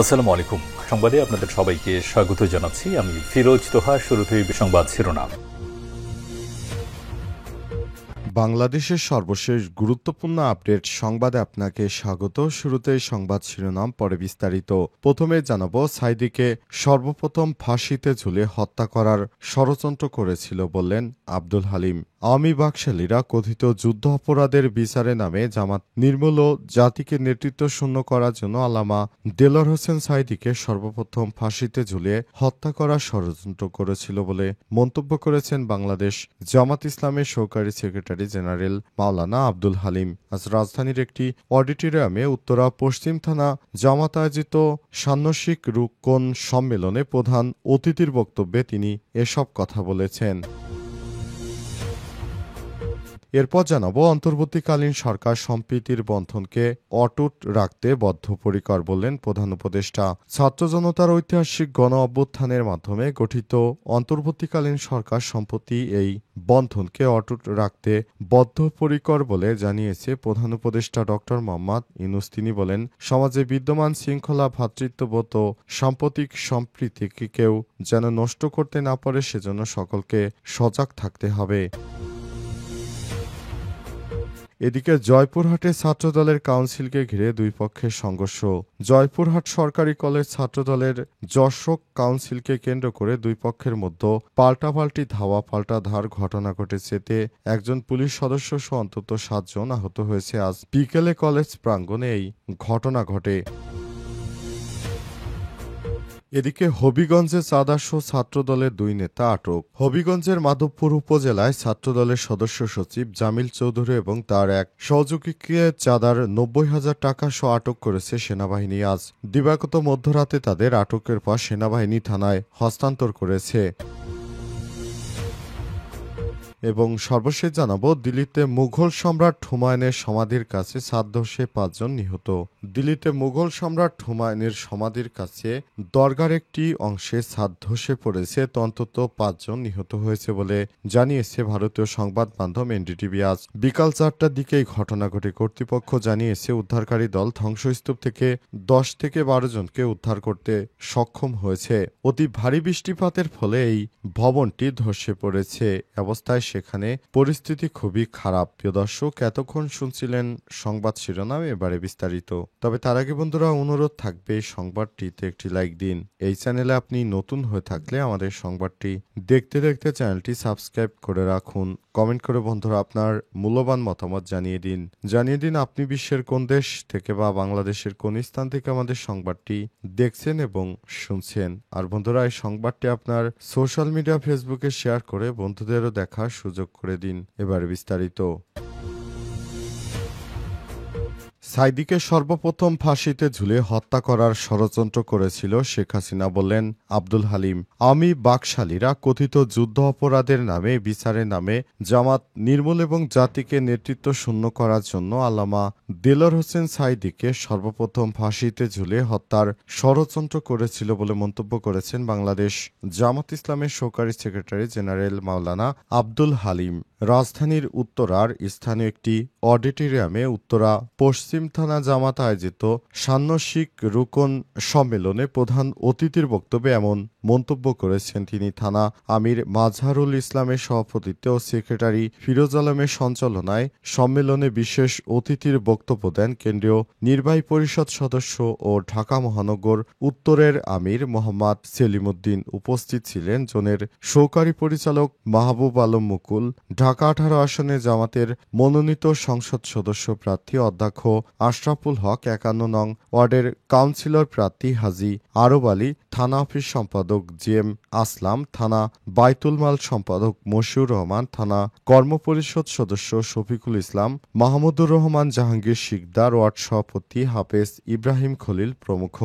আসসালামু আলাইকুম। সংবাদে আপনাদের সবাইকে স্বাগত জানাচ্ছি। আমি ফিরোজ তোহা। শুরুতেই সংবাদ শিরোনাম। বাংলাদেশের সর্বশেষ গুরুত্বপূর্ণ আপডেট সংবাদে আপনাকে স্বাগত। শুরুতেই সংবাদ শিরোনাম, পরে বিস্তারিত। প্রথমে জানাবো, সাইদীকে সর্বপ্রথম ফাঁসিতে ঝুলিয়ে হত্যা করার ষড়যন্ত্র করেছিল বললেন আব্দুল হালিম। আওয়ামী বাকশালীরা কথিত যুদ্ধ অপরাধের বিচারে নামে জামাত নির্মূল ও জাতিকে নেতৃত্ব শূন্য করার জন্য আল্লামা দেলোয়ার হোসেন সাইদীকে সর্বপ্রথম ফাঁসিতে ঝুলিয়ে হত্যা করার ষড়যন্ত্র করেছিল বলে মন্তব্য করেছেন বাংলাদেশ জামাত ইসলামের সহকারী সেক্রেটারি জেনারেল মাওলানা আব্দুল হালিম। আজ রাজধানীর একটি অডিটোরিয়ামে উত্তরা পশ্চিম থানা জামাত আয়োজিত ষান্মাসিক রুকন সম্মেলনে প্রধান অতিথির বক্তব্যে তিনি এসব কথা বলেছেন। এরপর জানাবো, অন্তর্বর্তীকালীন সরকার সম্প্রীতির বন্ধনকে অটুট রাখতে বদ্ধপরিকর বললেন প্রধান উপদেষ্টা। ছাত্র জনতার ঐতিহাসিক গণ অভ্যুত্থানের মাধ্যমে গঠিত অন্তর্বর্তীকালীন সরকার সম্প্রতি এই বন্ধনকে অটুট রাখতে বদ্ধপরিকর বলে জানিয়েছে প্রধান উপদেষ্টা ড মোহাম্মদ ইউনূস। তিনি বলেন, সমাজে বিদ্যমান শৃঙ্খলা, ভ্রাতৃত্ববোধ ও সাম্প্রতিক সম্প্রীতিকে কেউ যেন নষ্ট করতে না পারে, সেজন্য সকলকে সজাগ থাকতে হবে। এদিকে জয়পুরহাটে ছাত্রদলের কাউন্সিলকে ঘিরে দুই পক্ষের সংঘর্ষ। জয়পুরহাট সরকারি কলেজ ছাত্রদলের যশোর কাউন্সিলকে কেন্দ্র করে দুই পক্ষের মধ্যে পাল্টাপাল্টি ধাওয়া পাল্টাধার ঘটনা ঘটেছে। এতে একজন পুলিশ সদস্য সহ অন্তত ৭ জন আহত হয়েছে। আজ বিকেলে কলেজ প্রাঙ্গণে এই ঘটনা ঘটে। এদিকে হবিগঞ্জে চাঁদাসহ ছাত্রদলের দুই নেতা আটক। হবিগঞ্জের মাধবপুর উপজেলায় ছাত্রদলের সদস্য সচিব জামিল চৌধুরী এবং তার এক সহযোগীকে চাঁদার ৯০,০০০ টাকা সহ আটক করেছে সেনাবাহিনী। আজ দিবাগত মধ্যরাতে তাদের আটকের পর সেনাবাহিনী থানায় হস্তান্তর করেছে। এবং সর্বশেষ জানাবো, দিল্লিতে মুঘল সম্রাট হুমায়ুনের সমাধির কাছে শ্রাদ্ধসে ৫ জন নিহত। দিল্লিতে মুঘল সম্রাট হুমায়ুনের সমাধির কাছে দরগার একটি অংশে শ্রাদ্ধসে পড়েছে, অন্তত ৫ জন নিহত হয়েছে বলে জানিয়েছে ভারতীয় সংবাদ মাধ্যম এনডিটিভি। আজ বিকাল ৪টার দিকে এই ঘটনা ঘটে। কর্তৃপক্ষ জানিয়েছে, উদ্ধারকারী দল ধ্বংসস্তূপ থেকে ১০ থেকে ১২ জনকে উদ্ধার করতে সক্ষম হয়েছে। অতি ভারী বৃষ্টিপাতের ফলে এই ভবনটি ধসে পড়েছে। অবস্থায় সেখানে পরিস্থিতি খুবই খারাপ। প্রিয় দর্শক, এতক্ষণ শুনছিলেন সংবাদ শিরোনাম, এবারে বিস্তারিত। তবে তার আগে বন্ধুরা, অনুরোধ থাকবে সংবাদটিতে একটি লাইক দিন। এই চ্যানেলে আপনি নতুন হয়ে থাকলে আমাদের সংবাদটি দেখতে দেখতে চ্যানেলটি সাবস্ক্রাইব করে রাখুন। কমেন্ট করে বন্ধুরা আপনার মূল্যবান মতামত জানিয়ে দিন আপনি বিশ্বের কোন দেশ থেকে বা বাংলাদেশের কোন স্থান থেকে আমাদের সংবাদটি দেখছেন এবং শুনছেন। আর বন্ধুরা, এই সংবাদটি আপনার সোশ্যাল মিডিয়া ফেসবুকে শেয়ার করে বন্ধুদেরও দেখার সুযোগ করে দিন। এবারে বিস্তারিত। সাইদীকে সর্বপ্রথম ফাঁসিতে ঝুলিয়ে হত্যা করার ষড়যন্ত্র করেছিল শেখ হাসিনা বললেন আব্দুল হালিম। আওয়ামী বাকশালীরা কথিত যুদ্ধ অপরাধের নামে বিচারের নামে জামাত নির্মূল এবং জাতিকে নেতৃত্ব শূন্য করার জন্য আল্লামা দেলোয়ার হোসেন সাইদীকে সর্বপ্রথম ফাঁসিতে ঝুলিয়ে হত্যার ষড়যন্ত্র করেছিল বলে মন্তব্য করেছেন বাংলাদেশ জামাত ইসলামের সহকারী সেক্রেটারি জেনারেল মাওলানা আব্দুল হালিম। রাজধানীর উত্তরার স্থানীয় একটি অডিটোরিয়ামে উত্তরা পশ্চিম থানা জামাত আয়োজিত ষান্মাসিক রুকন সম্মেলনে প্রধান অতিথির বক্তব্যে এমন মন্তব্য করেছেন তিনি। থানা আমির মাজহারুল ইসলামের সভাপতিত্বে ও সেক্রেটারি ফিরোজ আলমের সঞ্চালনায় সম্মেলনে বিশেষ অতিথির বক্তব্য দেন কেন্দ্রীয় নির্বাহী পরিষদ সদস্য ও ঢাকা মহানগর উত্তরের আমির মোহাম্মদ সেলিম উদ্দিন। উপস্থিত ছিলেন জোনের সহকারী পরিচালক মাহবুব আলম মুকুল, ঢাকা ১৮ আসনে জামাতের মনোনীত সংসদ সদস্য প্রার্থী অধ্যক্ষ আশরাফুল হক, ৫১ নং ওয়ার্ডের কাউন্সিলর প্রার্থী হাজী আরব আলী, থানা অফিস সম্পাদক জিএম আসলাম, থানা বাইতুল মাল সম্পাদক মশিউর রহমান, থানা কর্মপরিষদ সদস্য শফিকুল ইসলাম, মাহমুদুর রহমান জাহাঙ্গীর শিকদার, ওয়ার্ড সভাপতি হাফেজ ইব্রাহিম খলিল প্রমুখ।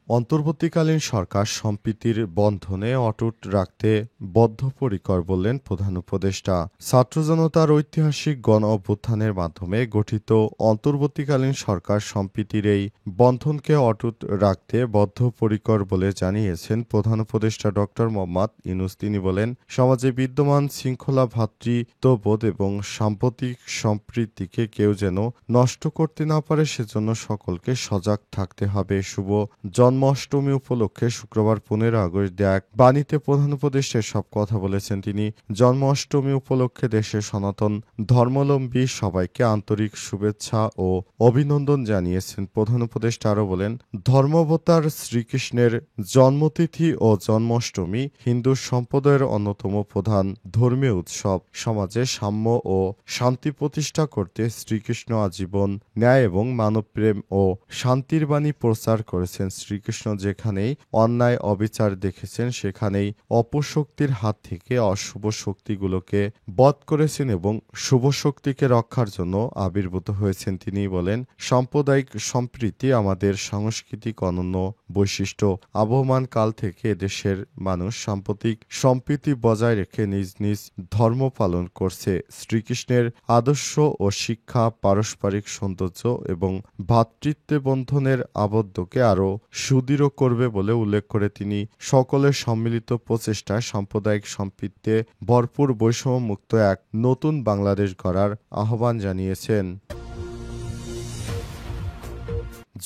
অন্তর্বর্তীকালীন সরকার সম্প্রীতির বন্ধনে অটুট রাখতে বদ্ধপরিকর বললেন প্রধান উপদেষ্টা। ছাত্র জনতার ঐতিহাসিক গণ অভ্যুত্থানের মাধ্যমে গঠিত অন্তর্বর্তীকালীন সরকার সম্প্রীতির এই বন্ধনকে অটুট রাখতে বদ্ধপরিকর বলে জানিয়েছেন প্রধান উপদেষ্টা ড. মোহাম্মদ ইউনূস। তিনি বলেন, সমাজে বিদ্যমান শৃঙ্খলা, ভ্রাতৃত্ববোধ এবং সাম্প্রতিক সম্প্রীতিকে কেউ যেন নষ্ট করতে না পারে, সেজন্য সকলকে সজাগ থাকতে হবে। শুভ জন্মাষ্টমী উপলক্ষে শুক্রবার 15 আগস্ট দেয়া এক বাণীতে প্রধান উপদেষ্টা সব কথা বলেছেন তিনি। জন্মাষ্টমী উপলক্ষে দেশের সনাতন ধর্মাবলম্বী সবাইকে আন্তরিক শুভেচ্ছা ও অভিনন্দন জানিয়েছেন প্রধান উপদেষ্টা। আরও বলেন, ধর্মাবতার শ্রীকৃষ্ণের জন্মতিথি ও জন্মাষ্টমী হিন্দু সম্প্রদায়ের অন্যতম প্রধান ধর্মীয় উৎসব। সমাজে সাম্য ও শান্তি প্রতিষ্ঠা করতে শ্রীকৃষ্ণ আজীবন ন্যায় এবং মানবপ্রেম ও শান্তির বাণী প্রচার করেছেন। শ্রীকৃষ্ণ যেখানেই অন্যায় অবিচার দেখেছেন সেখানেই অপশক্তির হাত থেকে অশুভ শক্তিগুলোকে বধ করেছেন এবং শুভ শক্তিকে রক্ষার জন্য আবির্ভূত হয়েছেন। তিনি বলেন, সাম্প্রদায়িক সম্প্রীতি আমাদের সাংস্কৃতিক অনন্য বৈশিষ্ট্য। আবহমান কাল থেকে এদেশের মানুষ সাম্প্রতিক সম্প্রীতি বজায় রেখে নিজ নিজ ধর্ম পালন করছে। শ্রীকৃষ্ণের আদর্শ ও শিক্ষা পারস্পরিক সৌন্দর্য এবং ভ্রাতৃত্ব বন্ধনের আবদ্ধকে আরও সুদৃঢ় করবে বলে উল্লেখ করে তিনি সকলের সম্মিলিত প্রচেষ্টায় সাম্প্রদায়িক সম্প্রীতিতে ভরপুর বৈষম্যমুক্ত এক নতুন বাংলাদেশ গড়ার আহ্বান জানিয়েছেন।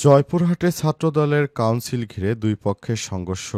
জয়পুরহাটে ছাত্রদলের কাউন্সিল ঘিরে দুই পক্ষের সংঘর্ষ।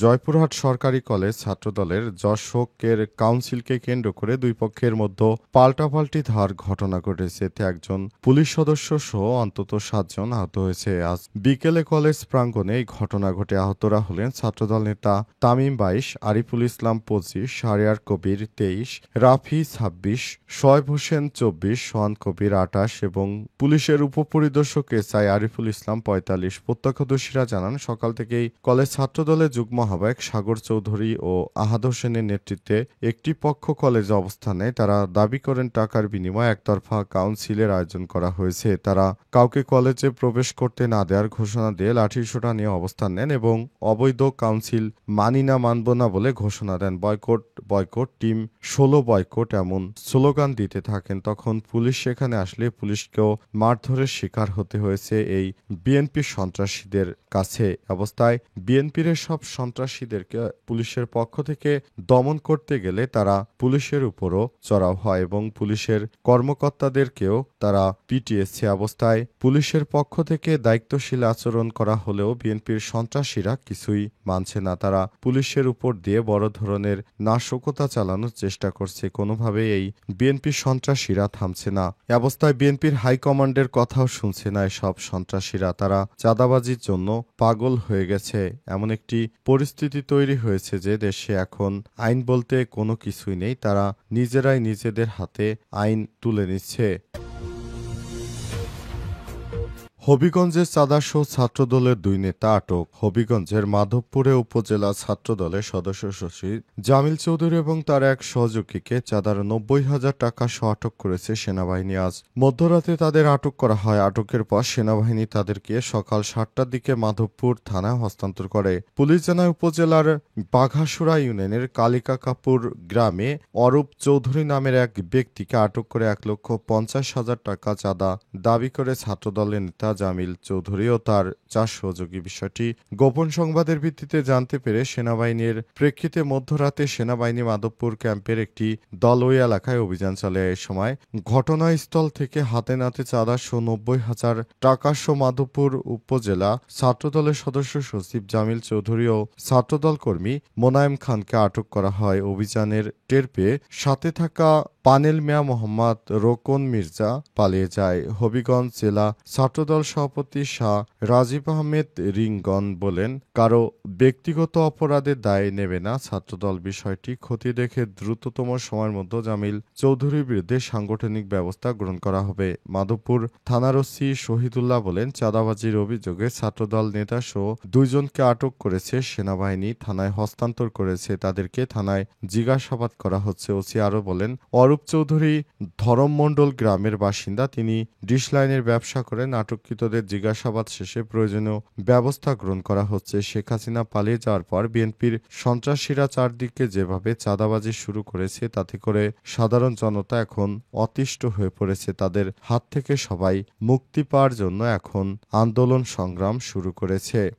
জয়পুরহাট সরকারি কলেজ ছাত্রদলের যশোকের কাউন্সিলকে কেন্দ্র করে দুই পক্ষের মধ্যে পাল্টাপাল্টি ধার ঘটনা ঘটেছে। এতে একজন পুলিশ সদস্য সহ অন্তত 7 জন আহত হয়েছে। আজ বিকেলে কলেজ প্রাঙ্গণে এই ঘটনা ঘটে। আহতরা হলেন ছাত্রদল নেতা তামিম 22, আরিফুল ইসলাম 25, শাহরিয়ার কবির 23, রাফি 26, শোয়েব হোসেন 24, সোহান কবির 28 এবং পুলিশের উপপরিদর্শক এসআই আরিফুল ইসলাম 45। প্রত্যক্ষদর্শীরা জানান, সকাল থেকেই কলেজ ছাত্রদলের যুগ্ম আহ্বায়ক সাগর চৌধুরী ও আহাদ হোসেনের নেতৃত্বে একটি পক্ষ কলেজে অবস্থান নেয়। তারা দাবি করেন টাকার বিনিময়ে একতরফা কাউন্সিলের আয়োজন করা হয়েছে। তারা কাউকে কলেজে প্রবেশ করতে না দেওয়ার ঘোষণা দিয়ে লাঠিসোঁটা নিয়ে অবস্থান নেন এবং অবৈধ কাউন্সিল মানি না, মানব না বলে ঘোষণা দেন। বয়কট বয়কট, টিম 16 বয়কট এমন স্লোগান দিতে থাকেন। তখন পুলিশ সেখানে আসলে পুলিশকেও মারধরের শিকার হতে হয়েছে এই বিএনপি সন্ত্রাসীদের কাছে। অবস্থায় বিএনপির সব সন্ত্রাসীদেরকে পুলিশের পক্ষ থেকে দমন করতে গেলে তারা পুলিশের উপরও চড়াও হয় এবং পুলিশের কর্মকর্তাদেরকেও তারা পিটিয়েছে। অবস্থায় পুলিশের পক্ষ থেকে দায়িত্বশীল আচরণ করা হলেও বিএনপির সন্ত্রাসীরা কিছুই মানছে না। তারা পুলিশের উপর দিয়ে বড় ধরনের নাশকতা চালানোর চেষ্টা করছে। কোনোভাবে এই বিএনপি সন্ত্রাসীরা থামছে না। অবস্থায় বিএনপির হাইকমান্ডের কথাও শুনছে না এসব সন্ত্রাসীরা। তারা চাঁদাবাজির জন্য পাগল হয়ে গেছে। এমন একটি পরিস্থিতি তৈরি হয়েছে যে দেশে এখন আইন বলতে কোনো কিছুই নেই। তারা নিজেরাই নিজেদের হাতে আইন তুলে নিচ্ছে। হবিগঞ্জে চাঁদাসহ ছাত্রদলের 2 নেতা আটক। হবিগঞ্জের মাধবপুরে উপজেলা ছাত্রদলের সদস্য সচিব জামিল চৌধুরী এবং তার এক সহযোগীকে চাঁদার 90,000 টাকা সহ আটক করেছে সেনাবাহিনী। আজ মধ্যরাতে তাদের আটক করা হয়। আটকের পর সেনাবাহিনী তাদেরকে সকাল 7টার দিকে মাধবপুর থানায় হস্তান্তর করে। পুলিশ জানায়, উপজেলার বাঘাসুরা ইউনিয়নের কালিকাকাপুর গ্রামে অরূপ চৌধুরী নামের এক ব্যক্তিকে আটক করে 1,50,000 টাকা চাঁদা দাবি করে ছাত্রদলের নেতা জামিল চৌধুরী ও তার 4 সহযোগী। বিষয়টি গোপন সংবাদের ভিত্তিতে জানতে পেরে সেনাবাহিনীর প্রেক্ষিতে মধ্যরাতে সেনাবাহিনী মাধবপুর ক্যাম্পের একটি দল ওই এলাকায় অভিযান চালায়। এই সময় ঘটনাস্থল থেকে হাতে নাতে চাঁদা সহ 90,000 টাকা সহ মাধবপুর উপজেলা ছাত্রদলের সদস্য সচিব জামিল চৌধুরী ও ছাত্রদল কর্মী মোনায়েম খানকে আটক করা হয়। অভিযানের টের পেয়ে সাথে থাকা পানেল মিয়া মোহাম্মদ রোকন মির্জা পালিয়ে যায়। হবিগঞ্জ জেলা ছাত্রদল সভাপতি শাহ রাজীব আহমেদ রিঙ্গন বলেন, কারো ব্যক্তিগত অপরাধের দায় নেবে না ছাত্রদল। বিষয়টি খতিয়ে দেখে দ্রুততম সময়ের মধ্যে জামিল চৌধুরীর বিরুদ্ধে সাংগঠনিক ব্যবস্থা গ্রহণ করা হবে। মাধবপুর থানার ওসি শহীদুল্লাহ বলেন, চাঁদাবাজির অভিযোগে ছাত্রদল নেতা সহ 2 জনকে আটক করেছে সেনাবাহিনী। থানায় হস্তান্তর করেছে। তাদেরকে থানায় জিজ্ঞাসাবাদ করা হচ্ছে। ওসি আরও বলেন, অরূপ চৌধুরী ধরমমণ্ডল গ্রামের বাসিন্দা। তিনি ডিশলাইনের ব্যবসা করে আটককৃতদের জিজ্ঞাসাবাদ শেষে প্রয়োজনীয় ব্যবস্থা গ্রহণ করা হচ্ছে। শেখ হাসিনা পালিয়ে যাওয়ার পর বিএনপির সন্ত্রাসীরা চারদিকে যেভাবে চাঁদাবাজি শুরু করেছে, তাতে করে সাধারণ জনতা এখন অতিষ্ঠ হয়ে পড়েছে। তাদের হাত থেকে সবাই মুক্তি পাওয়ার জন্য এখন আন্দোলন সংগ্রাম শুরু করেছে।